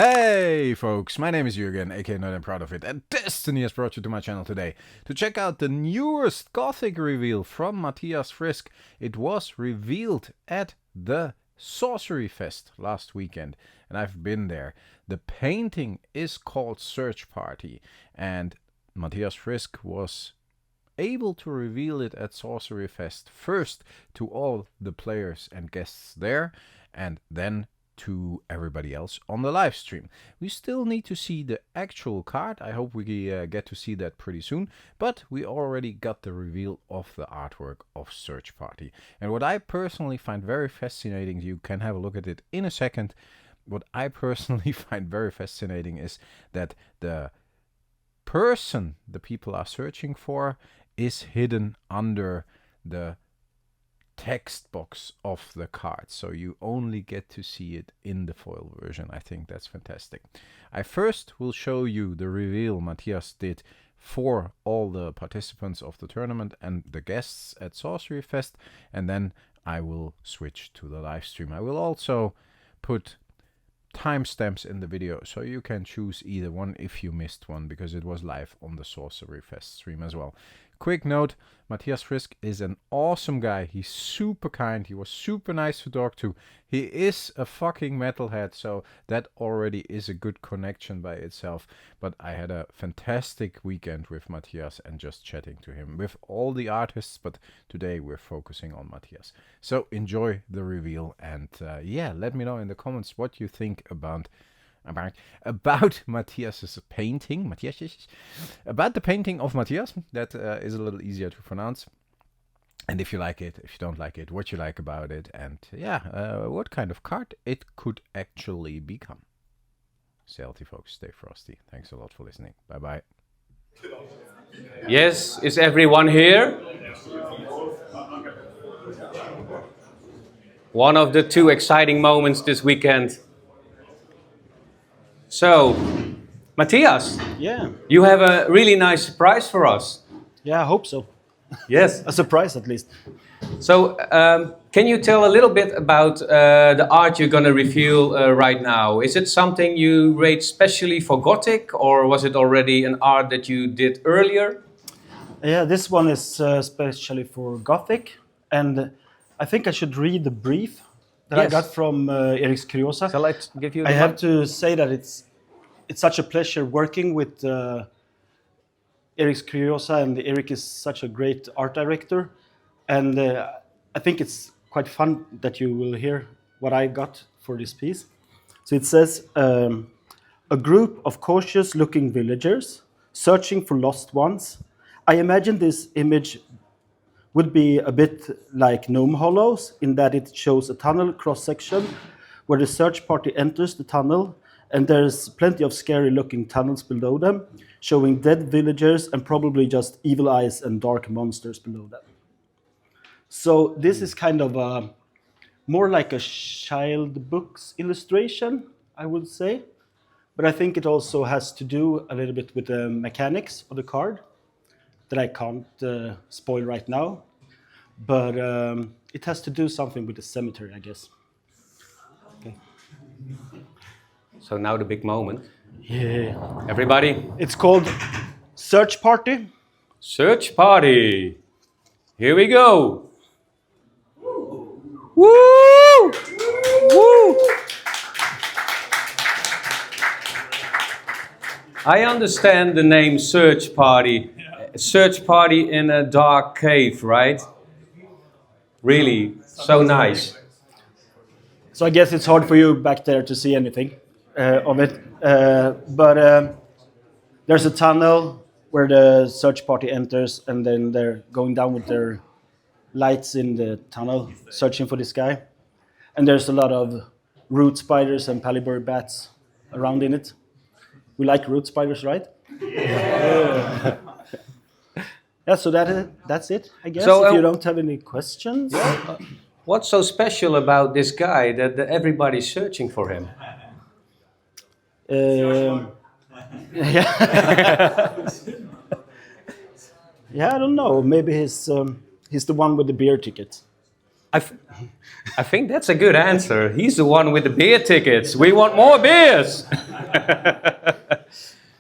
Hey folks, my name is Jürgen, aka Nerd and Proud of It, and Destiny has brought you to my channel today to check out the newest Gothic reveal from Mattias Frisk. It was revealed at the SorceryFest last weekend, and I've been there. The painting is called Search Party, and Mattias Frisk was able to reveal it at SorceryFest first to all the players and guests there, and then to everybody else on the live stream. We still need to see the actual card. I hope we get to see that pretty soon, but we already got the reveal of the artwork of Search Party. And what I personally find very fascinating, you can have a look at it in a second. What I personally find very fascinating is that the person the people are searching for is hidden under the text box of the card, so you only get to see it in the foil version. I think that's fantastic. I first will show you the reveal Mattias did for all the participants of the tournament and the guests at SorceryFest, and then I will switch to the live stream. I will also put timestamps in the video so you can choose either one if you missed one, because it was live on the SorceryFest stream as well. Quick note, Mattias Frisk is an awesome guy. He's super kind. He was super nice to talk to. He is a fucking metalhead, so that already is a good connection by itself. But I had a fantastic weekend with Mattias and just chatting to him with all the artists, but today we're focusing on Mattias. So enjoy the reveal, and yeah, let me know in the comments what you think about Mattias's painting. About the painting of Mattias. That is a little easier to pronounce. And if you like it, if you don't like it, what you like about it, and yeah, what kind of card it could actually become. Stay healthy, folks. Stay frosty. Thanks a lot for listening. Bye bye. Yes, is everyone here? One of the two exciting moments this weekend. So, Mattias, Yeah, you have a really nice surprise for us. I hope so. Yes. A surprise at least. So, can you tell a little bit about the art you're going to reveal right now? Is it something you made specially for Gothic, or was it already an art that you did earlier? Yeah, this one is especially for Gothic, and I think I should read the brief that I Yes. got from Eric's Curiosa. Shall I give you the I have mic? to say that it's such a pleasure working with Eric's Curiosa, and Eric is such a great art director, and I think it's quite fun that you will hear what I got for this piece. So it says, a group of cautious-looking villagers searching for lost ones. I imagine this image would be a bit like Gnome Hollows in that it shows a tunnel cross-section where the search party enters the tunnel, and there's plenty of scary-looking tunnels below them, showing dead villagers and probably just evil eyes and dark monsters below them. So this is kind of more like a child book's illustration, I would say. But I think it also has to do a little bit with the mechanics of the card that I can't spoil right now. But it has to do something with the cemetery, I guess. Okay. So now the big moment. Yeah. Everybody, It's called Search Party. Search Party. Here we go. Woo! Woo! I understand the name Search Party. Search Party in a dark cave, right? Really, so nice. So I guess it's hard for you back there to see anything of it. But there's a tunnel where the search party enters, and then they're going down with their lights in the tunnel, searching for this guy. And there's a lot of root spiders and pallidberry bats around in it. We like root spiders, right? Yeah, so that's it, I guess. So, if you don't have any questions. What's so special about this guy that everybody's searching for him? Yeah, I don't know. Maybe he's the one with the beer ticket. I think that's a good answer. He's the one with the beer tickets. We want more beers.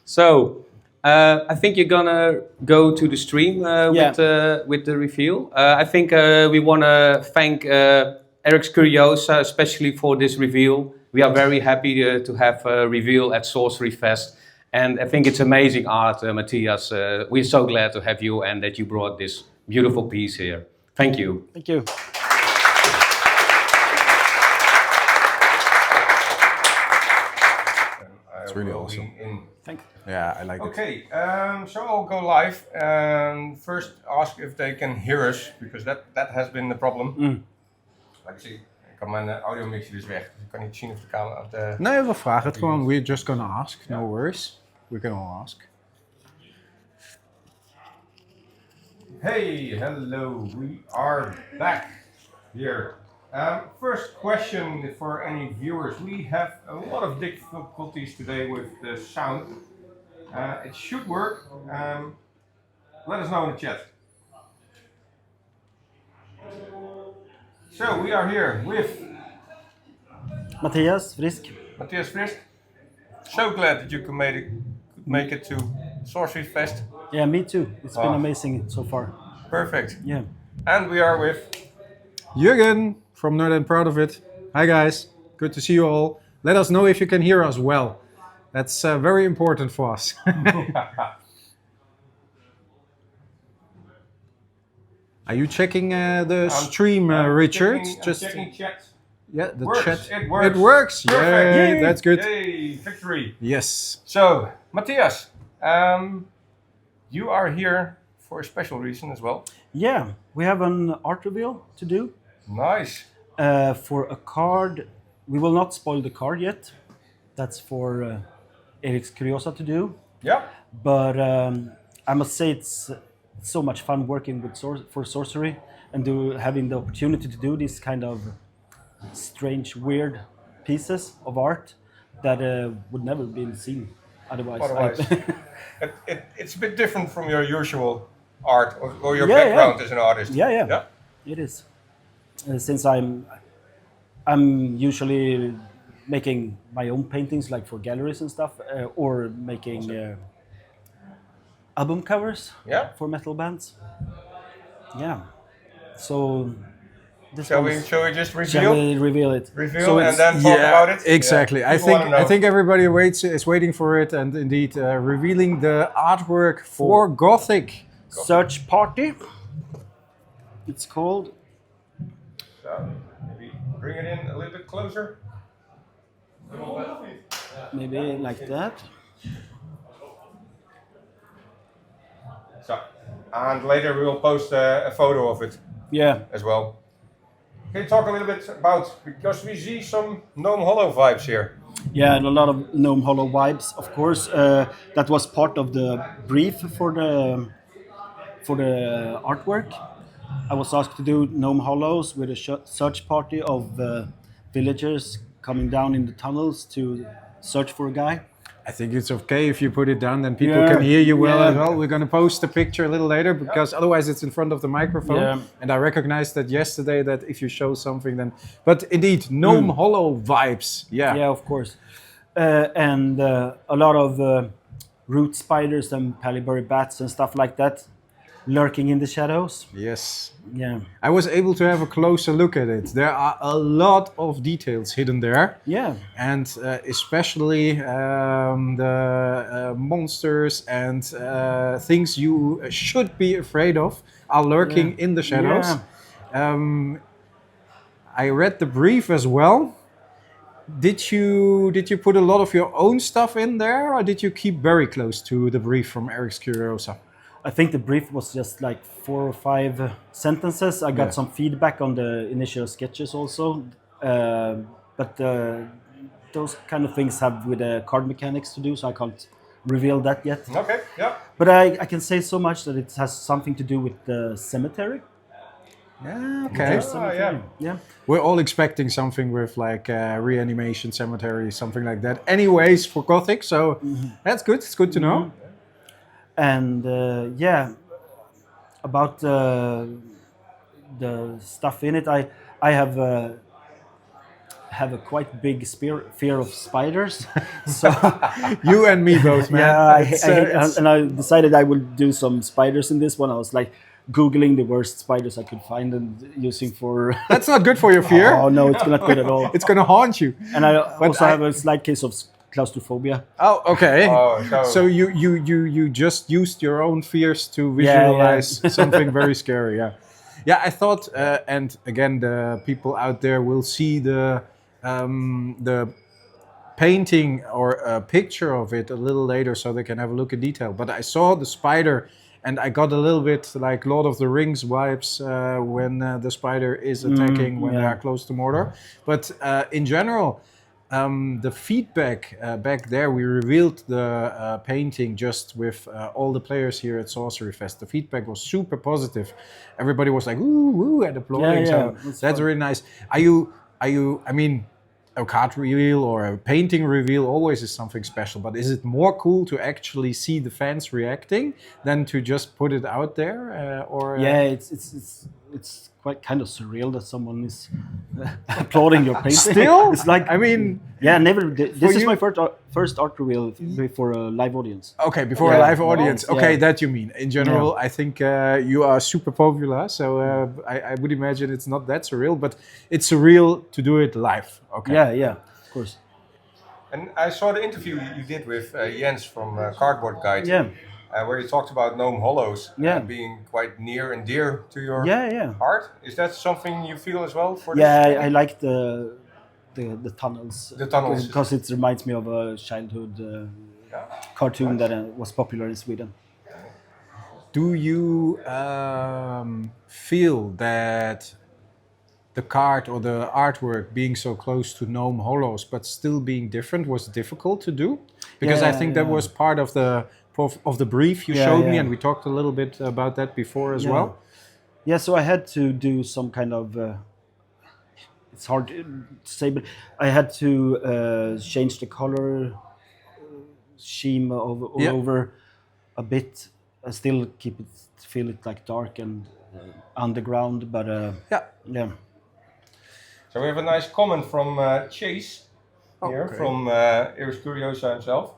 So, I think you're gonna go to the stream with the reveal. I think we want to thank Eric's Curiosa especially for this reveal. We are very happy to have a reveal at SorceryFest. And I think it's amazing art, Mathias. We're so glad to have you and that you brought this beautiful piece here. Thank you. Thank you. It's really awesome. Thank you. Yeah, I like it. Okay, so I'll go live and first ask if they can hear us, because that has been the problem. Laat ik zien. Ik kan mijn audio mixje dus weg, dus ik kan niet zien of de camera... Nee, we vragen het gewoon. We're just gonna ask. No worries. We can all ask. Hey, hello, we are back here. First question for any viewers. We have a lot of difficulties today with the sound. It should work. Let us know in the chat. So we are here with Mattias Frisk. Mattias Frisk. So glad that you could make it to SorceryFest. Yeah, me too. It's been amazing so far. Perfect. Yeah. And we are with Jürgen from Nerd and Proud of It. Hi guys, good to see you all. Let us know if you can hear us well. That's very important for us. Are you checking the stream, Richard? Checking chat. Yeah, the Works. chat. It works. It works. Perfect. Yay, Yay. that's good. Yay, victory. Yes. So, Mathias, you are here for a special reason as well. Yeah, we have an art reveal to do Nice. for a card. We will not spoil the card yet. That's for Eric's Curiosa to do. Yeah. But I must say it's so much fun working with for Sorcery and having the opportunity to do these kind of strange, weird pieces of art that would never been seen otherwise. It's a bit different from your usual art or your background as an artist. Yeah. It is. Since I'm usually making my own paintings, like for galleries and stuff, or making album covers for metal bands. Yeah. So Shall we just reveal? Shall we reveal it? Reveal and then talk about it? Exactly. Yeah. I think everybody is waiting for it, and indeed revealing the artwork for Gothic. Search Party. It's called. So maybe bring it in a little bit closer. Maybe like that. So, and later we will post a photo of it. Yeah. As well. Can you talk a little bit about, because we see some Gnome Hollow vibes here. Yeah, and a lot of Gnome Hollow vibes, of course. That was part of the brief for the artwork. I was asked to do Gnome Hollows with a search party of villagers coming down in the tunnels to search for a guy. I think it's okay if you put it down, then people can hear you well as well. We're going to post a picture a little later because otherwise it's in front of the microphone. Yeah. And I recognized that yesterday that if you show something then... But indeed, Gnome Hollow vibes. Yeah. Yeah, of course. And a lot of root spiders and paliberry bats and stuff like that lurking in the shadows. Yes. Yeah. I was able to have a closer look at it. There are a lot of details hidden there. Yeah. And especially the monsters and things you should be afraid of are lurking in the shadows. Yeah. I read the brief as well. Did you put a lot of your own stuff in there, or did you keep very close to the brief from Eric's Curiosa? I think the brief was just like 4 or 5 sentences. I got some feedback on the initial sketches also, but those kind of things have with the card mechanics to do, so I can't reveal that yet. Okay, yeah. But I can say so much that it has something to do with the cemetery. Yeah, okay. Yeah. We're all expecting something with like reanimation cemetery, something like that. Anyways, for Gothic, so that's good. It's good to know. And about the stuff in it. I have a quite big fear of spiders, so You and me both, man. yeah, It's, and I decided I would do some spiders in this one. I was like googling the worst spiders I could find and using for. that's not good for your fear. Oh no, it's not good at all. It's gonna haunt you. And I also I- have a slight case of claustrophobia. Oh, okay. Oh, So you just used your own fears to Yeah, visualize yeah. something very scary. Yeah, yeah. I thought, and again, the people out there will see the painting or a picture of it a little later, so they can have a look in detail. But I saw the spider, and I got a little bit like Lord of the Rings vibes when the spider is attacking when they yeah. are close to Mordor. But in general. The feedback back there, we revealed the painting just with all the players here at SorceryFest. The feedback was super positive. Everybody was like, ooh, ooh, and applauding. Yeah, So that's that's fun. really nice. Are you, I mean, a card reveal or a painting reveal always is something special, but is it more cool to actually see the fans reacting than to just put it out there? Yeah, it's quite kind of surreal that someone is applauding your painting. Still? It's like I mean, yeah, never. This is you- my first art reveal before a live audience. okay, before a Yeah. live audience. Wow. Okay, Yeah. that you mean. In general, I think you are super popular, so I would imagine it's not that surreal, but it's surreal to do it live. Okay. Yeah, of course. And I saw the interview you did with Jens from Cardboard Guide. Yeah, Where you talked about gnome hollows Yeah. being quite near and dear to your yeah. heart. Is that something you feel as well for Yeah, this? I like the tunnels. The tunnels. because it reminds me of a childhood cartoon that was popular in Sweden. Do you feel that the card or the artwork being so close to gnome hollows but still being different was difficult to do? Because I think that was part of the brief you showed me, and we talked a little bit about that before as well. Yeah, so I had to do some kind of. It's hard to say, but I had to change the color scheme all over a bit. I still feel it like dark and underground, but yeah. So we have a nice comment from Chase here, okay. from Iris Curiosa himself.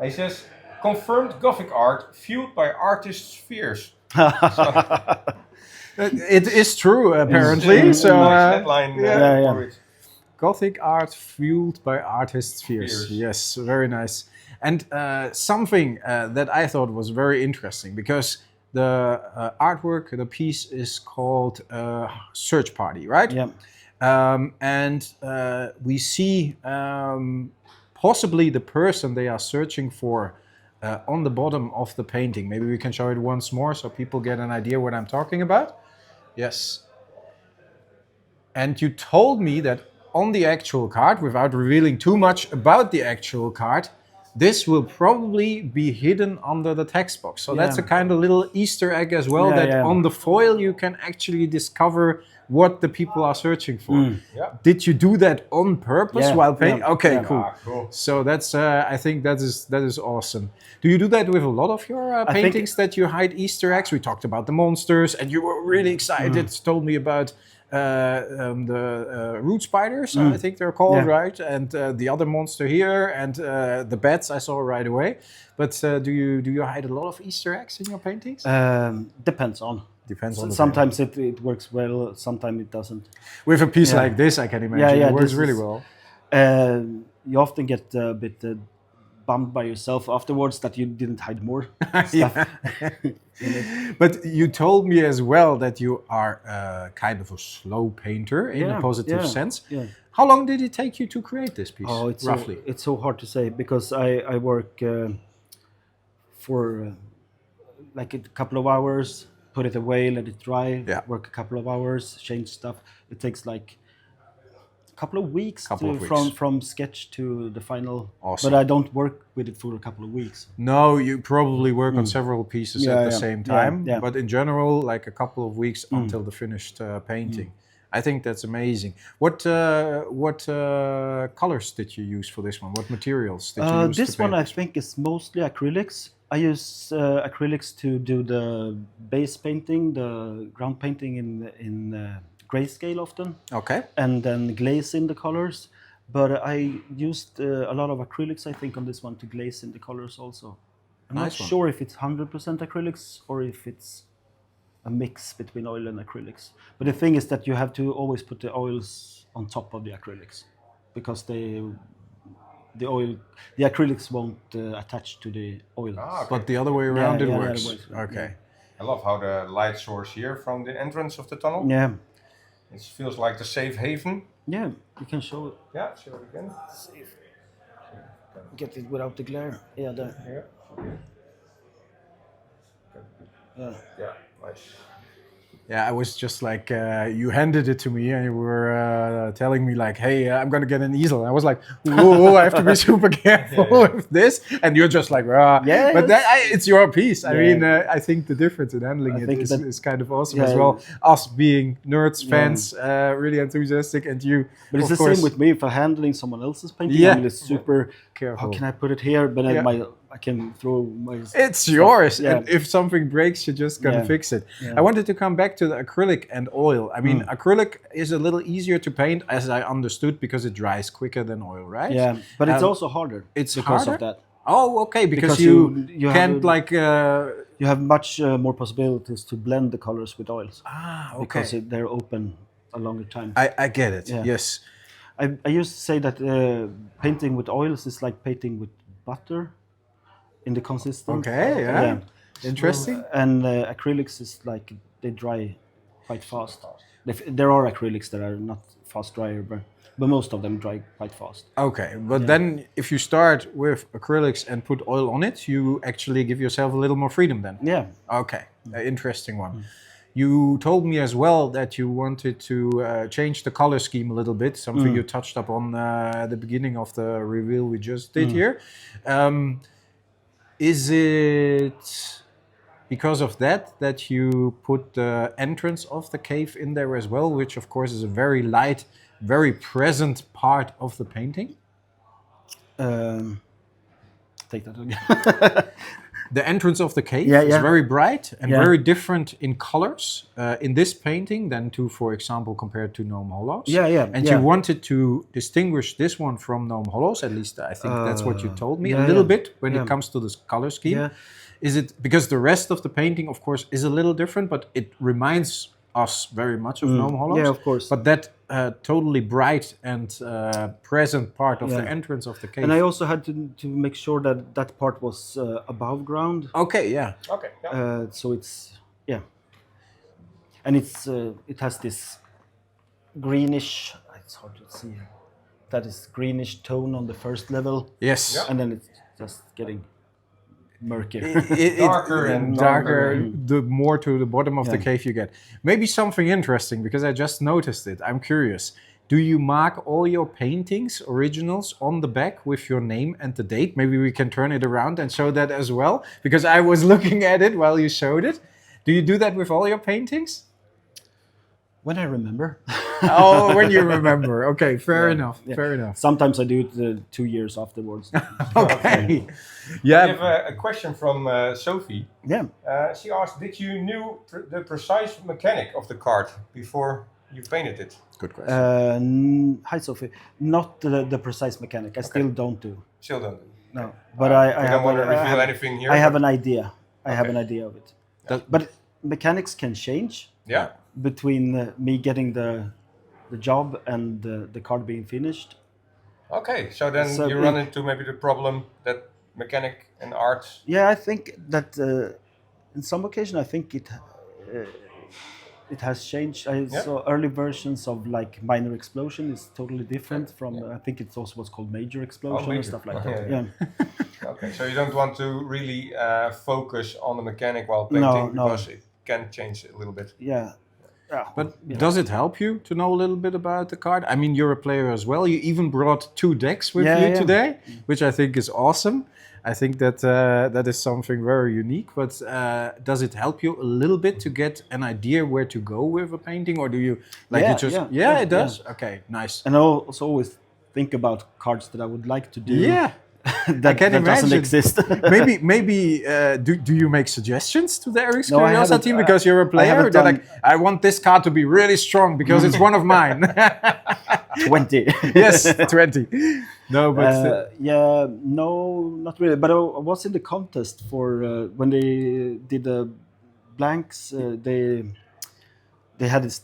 He says, confirmed Gothic art fueled by artists' fears. It is true, apparently. So, nice headline yeah. for it. Gothic art fueled by artists' fears. Fears. Yes, very nice. And something that I thought was very interesting, because the artwork, the piece is called Search Party, right? Yeah. And we see possibly the person they are searching for on the bottom of the painting. Maybe we can show it once more so people get an idea what I'm talking about. Yes. And you told me that on the actual card, without revealing too much about the actual card, this will probably be hidden under the text box. So that's a kind of little Easter egg as well, that on the foil you can actually discover what the people are searching for. Yeah. Did you do that on purpose while painting? Yeah. Okay, Yeah. cool. Ah, cool. So that's I think that is awesome. Do you do that with a lot of your think- paintings, that you hide Easter eggs? We talked about the monsters, and you were really excited. Told me about the root spiders, I think they're called, right? And the other monster here, and the bats I saw right away. But do you hide a lot of Easter eggs in your paintings? Depends on. Depends on the Sometimes it works well, sometimes it doesn't. With a piece like this, I can imagine it works this really is- well. You often get a bit bummed by yourself afterwards that you didn't hide more stuff. Yeah. But you told me as well that you are kind of a slow painter in a positive sense. Yeah. How long did it take you to create this piece, Oh, it's roughly? it's so hard to say because I work for like a couple of hours, put it away, let it dry, work a couple of hours, change stuff. It takes like a couple of weeks, from sketch to the final. Awesome. But I don't work with it for a couple of weeks. No, you probably work on several pieces at the same time. Yeah. But in general, like a couple of weeks until the finished painting. I think that's amazing. What colors did you use for this one? What materials did you use This to paint one I think is mostly acrylics. I use acrylics to do the base painting, the ground painting in grayscale often. Okay. And then glaze in the colors. But I used a lot of acrylics, I think, on this one to glaze in the colors also. I'm Nice not one. sure if it's 100% acrylics or if it's a mix between oil and acrylics. But the thing is that you have to always put the oils on top of the acrylics because the acrylics won't attach to the oil. Ah, okay. But the other way around it the works. other way, Okay. I love how the light source here from the entrance of the tunnel. Yeah, It feels like the safe haven. yeah, you can show it. Yeah, show it again. Get it without the glare. Yeah, there. Yeah. Yeah. Yeah, nice. Yeah, I was just like, you handed it to me and you were telling me like, hey, I'm going to get an easel. I was like, whoa, I have to be super careful with this. And you're just like, rah. Yeah, But it's your piece. I Yeah. mean, I think the difference in handling I it think is kind of awesome Yeah. as well. Us being nerds, fans, really enthusiastic, and you, But it's of the course, same with me. If I'm handling someone else's painting, Yeah. I'm just super careful. How can I put it here? But Yeah. I can throw my. It's yours, Yeah. and if something breaks, you're just gonna Yeah. fix it. Yeah. I wanted to come back to the acrylic and oil. I mean, acrylic is a little easier to paint, as I understood, because it dries quicker than oil, right? Yeah, but it's Um, also harder. it's because harder? of that. Oh, okay, because Because you you can't have like. You have much more possibilities to blend the colors with oils Okay. because they're open a longer time. I get it. Yeah. Yes. I used to say that painting with oils is like painting with butter in the consistency. Okay. Yeah. Interesting. And acrylics is like they dry quite fast. There are acrylics that are not fast dryer, but most of them dry quite fast. Okay, but then if you start with acrylics and put oil on it, you actually give yourself a little more freedom then. Yeah. Okay, interesting one. You told me as well that you wanted to change the color scheme a little bit, something you touched up on at the beginning of the reveal we just did here. Is it because of that you put the entrance of the cave in there as well, which of course is a very light, very present part of the painting? Take that again. The entrance of the cave Yeah, is yeah. very bright and Yeah. very different in colors in this painting than to, for example, compared to Gnome Hollows. Yeah. And you wanted to distinguish this one from Gnome Hollows, at least I think that's what you told me a little bit when it comes to this color scheme. Yeah. Is it because the rest of the painting, of course, is a little different, but it reminds us very much of Gnome Hollows? Yeah, of course. But that totally bright and present part of the Yeah. entrance of the cave. And I also had to make sure that that part was above ground. Okay, yeah. Okay. Yeah. So it's and it has this greenish. It's hard to see. That is greenish tone on the first level, Yes. Yeah. and then it's just getting murkier. Darker and darker the more to the bottom of the Yeah. cave you get. Maybe something interesting, because I just noticed it. I'm curious. Do you mark all your paintings, originals, on the back with your name and the date? Maybe we can turn it around and show that as well, because I was looking at it while you showed it. Do you do that with all your paintings? When I remember. Oh, when you remember. Okay, fair enough. Yeah. Fair enough. Sometimes I do it 2 years afterwards. Okay. We Yeah. have a question from Sophie. Yeah. She asked, did you knew the precise mechanic of the card before you painted it? Good question. Hi, Sophie. Not the precise mechanic. I still don't do. Still don't. No. But I We have don't want to I reveal have- anything here. I have but- an idea. I have an idea of it. But mechanics can change Yeah. between me getting the job and the card being finished. Okay, so then So you run into maybe the problem that mechanic and art. Yeah, I think that in some occasion I think it has changed. I saw early versions of like minor explosion is totally different from I think it's also what's called major explosion major. and stuff like that. Yeah. Yeah. Okay, so you don't want to really focus on the mechanic while painting No. because it can change a little bit. Yeah. But does it help you to know a little bit about the card? I mean, you're a player as well. You even brought 2 decks with you today, which I think is awesome. I think that that is something very unique. But does it help you a little bit to get an idea where to go with a painting, or do you you just? Yeah, it does. Yeah. Okay, nice. And I also always think about cards that I would like to do. Yeah. that can doesn't imagine. exist. maybe do you make suggestions to the Eric's No, I Curiosa haven't, team because you're a player? haven't They're done- like, I want this card to be really strong because it's one of mine. 20. Yes, 20. No, but No, not really. But I was in the contest for when they did the blanks. They had this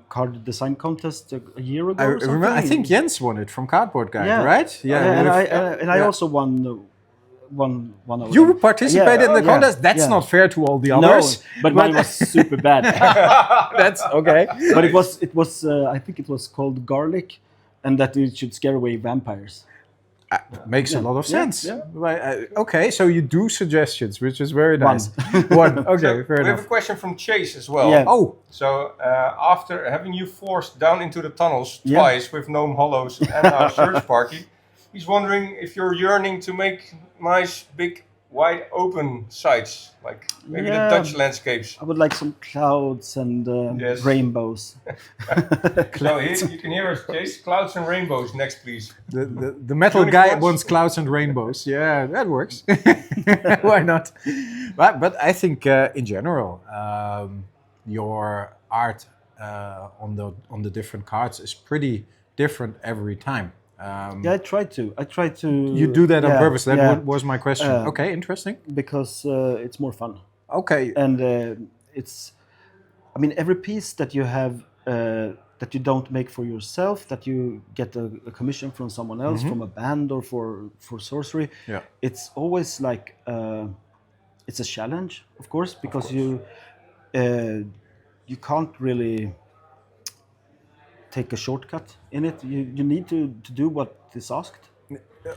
card design contest a year ago. I or something. remember. I think Jens won it from Cardboard Guide, Yeah. right? and I yeah. also won one of You them. participated in the contest. That's not fair to all the others. No, but mine was super bad. That's okay. But it was I think it was called Garlic, and that it should scare away vampires. Makes a lot of sense. yeah. Right, okay, so you do suggestions, which is very nice. One. Okay, fair We have a enough. question from Chase as well. Yeah. Oh, So after having you forced down into the tunnels Yeah. twice with Gnome Hollows and our search party, he's wondering if you're yearning to make nice, big, wide open sites, like maybe Yeah. the Dutch landscapes. I would like some clouds and Yes. rainbows. So here, you can hear us, Chase. Clouds and rainbows next, please. the metal guy Unicorns? wants clouds and rainbows. Yeah, that works. Why not? But I think in general, your art on the different cards is pretty different every time. Yeah, I try to. You do that on yeah, purpose. That yeah, was my question. Okay, interesting. because it's more fun, Okay, and it's. I mean, every piece that you have that you don't make for yourself, that you get a commission from someone else, from a band or for sorcery. Yeah. It's always like it's a challenge, of course, because you can't really take a shortcut in it. You need to do what is asked.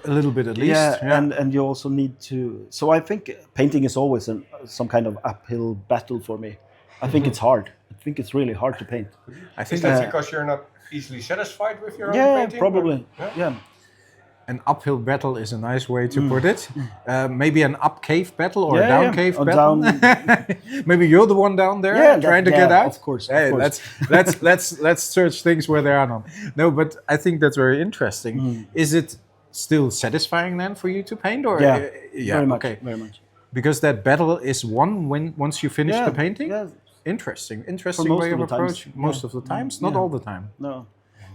a little bit at least. Yeah, and you also need to. So I think painting is always some kind of uphill battle for me. I think it's hard. I think it's really hard to paint. I Is think that because you're not easily satisfied with your own Yeah, painting? probably. Or- Yeah. an uphill battle is a nice way to put it. Maybe an up cave battle or a Yeah, down yeah. cave Or battle. down- Maybe you're the one down there Yeah, trying to yeah, get out. of course, Hey, of course. let's search things where they are none. No, but I think that's very interesting. Is it still satisfying then for you to paint, or Yeah, yeah, very much, okay, very much. because that battle is won once you finish Yeah, the painting. yeah. Interesting most way of of the approach. times, Most yeah. of the times, not Yeah. all the time. No,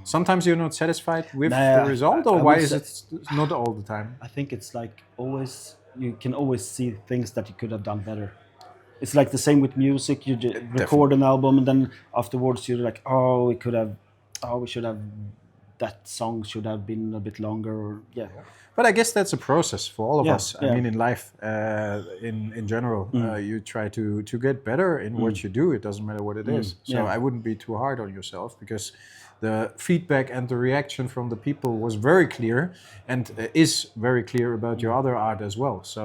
Sometimes you're not satisfied with Nah, the result, I or why would is say- it not all the time? I think it's like always. You can always see things that you could have done better. It's like the same with music. You record an album, and then afterwards you're like, oh, we should have. That song should have been a bit longer. Or yeah. But I guess that's a process for all of Yeah, us. I yeah. mean, in life, in general, you try to get better in what you do. It doesn't matter what it is. So yeah. I wouldn't be too hard on yourself, because the feedback and the reaction from the people was very clear, and is very clear about your other art as well. So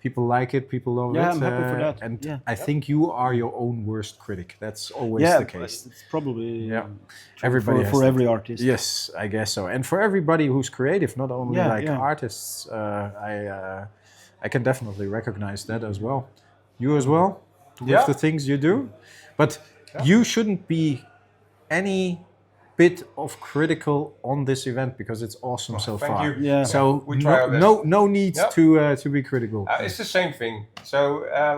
people like it, people love Yeah, it. I'm happy for that. And Yeah. I think you are your own worst critic. That's always Yeah, the case. it's probably Yeah. true Everybody has for that. every artist. Yes, I guess so. And for everybody who's creative, not only Yeah, like yeah. artists, I can definitely recognize that as well. You as well, with Yeah. the things you do. But you shouldn't be any bit of critical on this event, because it's awesome so thank far. you. Yeah. So We try our best. no need Yeah. to be critical. It's the same thing. So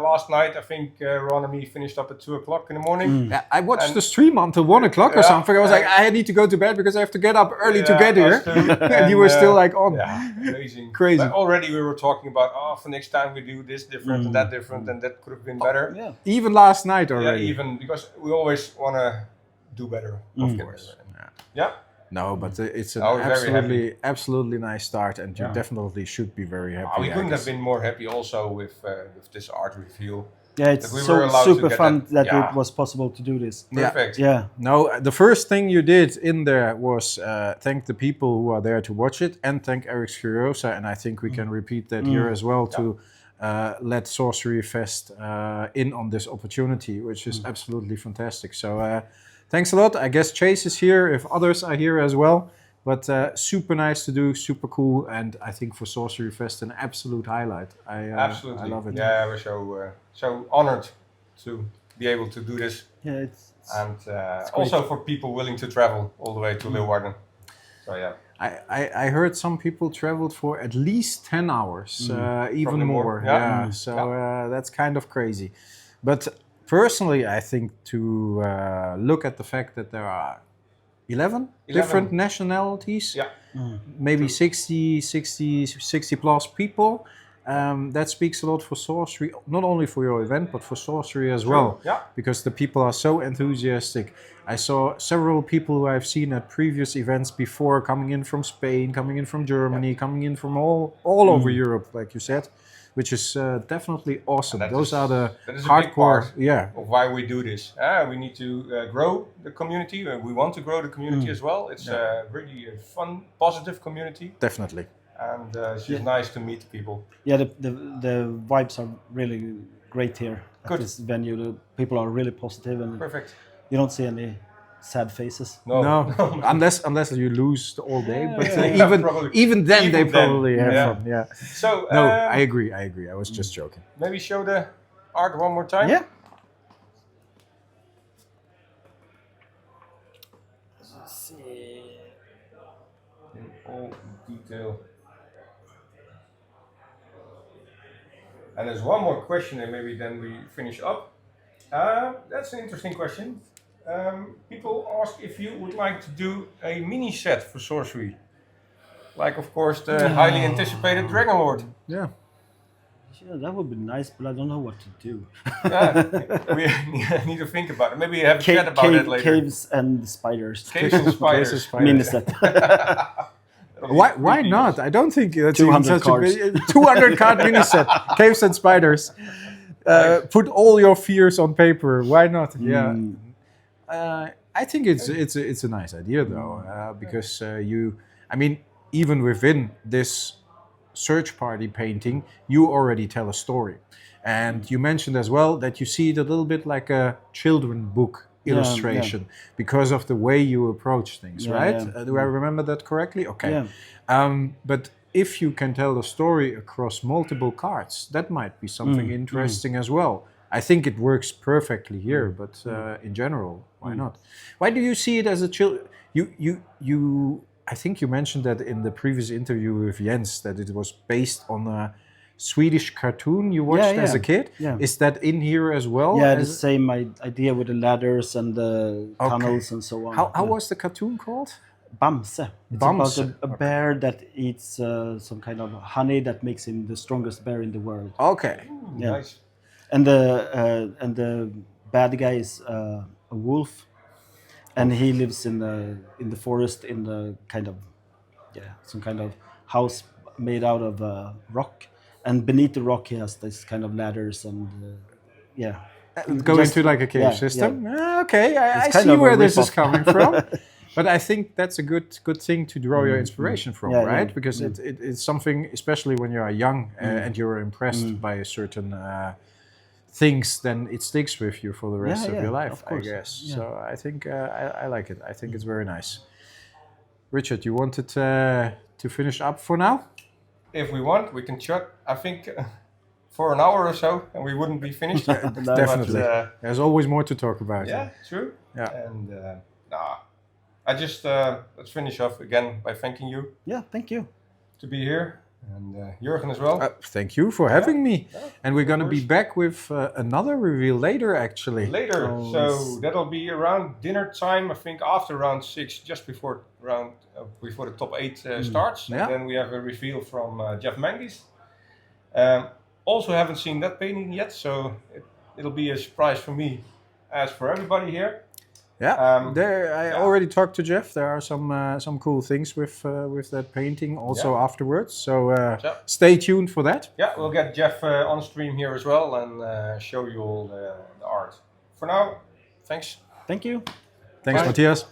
last night, I think Ron and me finished up at 2 o'clock in the morning. Yeah, I watched And- the stream until 1 o'clock or Yeah, something. I was like, I need to go to bed because I have to get up early to Yeah, get here. us too. And you were still like on. Yeah, amazing. Crazy. But already we were talking about, for next time we do this different and that different, and that could have been better. Yeah. Even last night Yeah, already. even because we always want to do better. Of course. Yeah. No, but it's an I was very absolutely nice start, and you Yeah. definitely should be very happy. We I couldn't have guess. been more happy also with this art reveal. Yeah, it's That we were so allowed to super get fun that. that Yeah. it was possible to do this. Yeah. Perfect. Yeah. No, the first thing you did in there was thank the people who are there to watch it, and thank Eric's Curiosa, and I think we can repeat that here as well to let SorceryFest in on this opportunity, which is absolutely fantastic. So thanks a lot. I guess Chase is here, if others are here as well. But super nice to do, super cool, and I think for SorceryFest an absolute highlight. Absolutely. I love it. Yeah, we're so honored to be able to do this, Yeah, it's and great. also for people willing to travel all the way to Leeuwarden. So yeah. I heard some people traveled for at least 10 hours, even Probably more. more, yeah. So that's kind of crazy. But personally, I think to look at the fact that there are 11 different nationalities, maybe 60 plus people. That speaks a lot for Sorcery, not only for your event, but for Sorcery as well. Yeah. Because the people are so enthusiastic. I saw several people who I've seen at previous events before coming in from Spain, coming in from Germany, coming in from all over Europe, like you said, which is definitely awesome. Those are the hardcore, of why we do this. We need to grow the community. We want to grow the community as well. It's really a fun, positive community. Definitely. And it's just nice to meet people. Yeah, the vibes are really great here at this venue. The people are really positive and perfect. You don't see any sad faces. No. unless you lose all day. But even then they probably have fun. Yeah. So no, I agree. I was just joking. Maybe show the art one more time. Yeah. Let's see. In all detail. And there's one more question, and maybe then we finish up. That's an interesting question. People ask if you would like to do a mini set for Sorcery. Like, of course, the highly anticipated Dragon Lord. Yeah. Yeah, that would be nice, but I don't know what to do. We need to think about it. Maybe have a chat about it later. Caves and spiders. Caves and spiders. Mini set. Why not? I don't think that's 200 cards. 200 card mini set. Caves and spiders. Put all your fears on paper. Why not? Yeah. I think it's a nice idea though, because even within this search party painting, you already tell a story, and you mentioned as well that you see it a little bit like a children book illustration because of the way you approach things, right? Do I remember that correctly? Okay. But if you can tell the story across multiple cards, that might be something interesting as well. I think it works perfectly here, but in general, why not? Why do you see it as a I think you mentioned that in the previous interview with Jens, that it was based on a Swedish cartoon you watched as a kid. Yeah. Is that in here as well? Yeah, the same idea with the ladders and the tunnels and so on. How was the cartoon called? Bamse. It's about a bear that eats some kind of honey that makes him the strongest bear in the world. Okay. Nice. And the bad guy is a wolf, and he lives in the forest in the kind of some kind of house made out of rock, and beneath the rock he has this kind of ladders and go into like a cave system. Okay, I see where this is coming from. But I think that's a good thing to draw your inspiration from, right? Yeah. Because it's something, especially when you are young and you're impressed by a certain things, then it sticks with you for the rest of your life, I guess. Yeah. So I think I like it. I think it's very nice. Richard, you wanted to finish up for now? If we want, we can chat, I think, for an hour or so, and we wouldn't be finished. Definitely. But, there's always more to talk about. Yeah, true. Yeah. And I just, let's finish off again by thanking you. Yeah, thank you. To be here. And Jurgen as well. Thank you for having me. Yeah, and we're going to be back with another reveal later, actually. Later. So that'll be around dinner time, I think after round 6, just before before the top 8 starts. And then we have a reveal from Jeff Mangus. Also haven't seen that painting yet, so it'll be a surprise for me as for everybody here. Yeah, I already talked to Jeff. There are some cool things with that painting also afterwards. So stay tuned for that. Yeah, we'll get Jeff on stream here as well and show you all the art. For now, thanks. Thank you. Thanks, Mathias.